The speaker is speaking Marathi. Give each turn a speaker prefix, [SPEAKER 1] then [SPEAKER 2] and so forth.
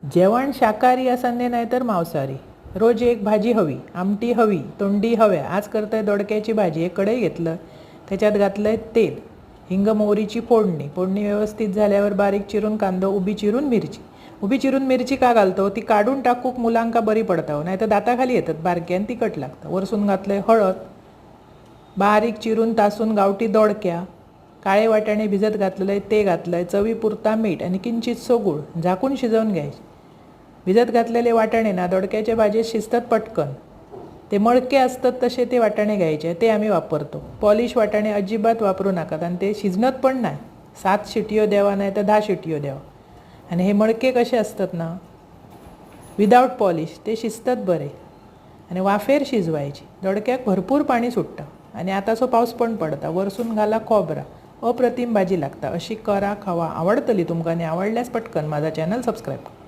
[SPEAKER 1] जेवण शाकाहारी असंदे नाहीतर मांसाहारी. रोज एक भाजी हवी, आमटी हवी, तोंडी हव्या. आज करतोय दोडक्याची भाजी. एक कढई घेतलं, त्याच्यात घातलंय तेल, हिंग मोहरीची फोडणी. फोडणी व्यवस्थित झाल्यावर बारीक चिरून कांदो, उभी चिरून मिरची. उभी चिरून मिरची का घालतो? ती काढून टाकूक मुलांका बरी पडता, नाही तर दाताखाली येतात बारके आणि तिखट लागतं. वरसून घातलंय हळद, बारीक चिरून तासून गावठी दोडक्या, काळे वाटाणे भिजत घातलेले ते घातलंय, चवीपुरता मीठ आणि किंचितसो गूळ. झाकून शिजवून घ्यायचे. भिजत घातलेले वाटाणे ना दोडक्याच्या भाजीत शिजतात पटकन. ते मळके असतात तसे ते वाटाणे घ्यायचे, ते आम्ही वापरतो. पॉलिश वाटाणे अजिबात वापरू नका आणि ते शिजणत पण नाही. 7 शिट्यो द्यावा, नाही तर 10 शिट्यो द्यावा. आणि हे मळके कसे असतात ना, विदाऊट पॉलिश, ते शिजतात बरे. आणि वाफेर शिजवायची. दोडक्याक भरपूर पाणी सुटतं आणि आताचो पाऊस पण पडता. वरसून घाला खोबरा. अप्रतिम भाजी लागता. अशी करा, खावा. आवडतली तुमका आणि आवडल्यास पटकन माझा चॅनल सबस्क्राईब करा.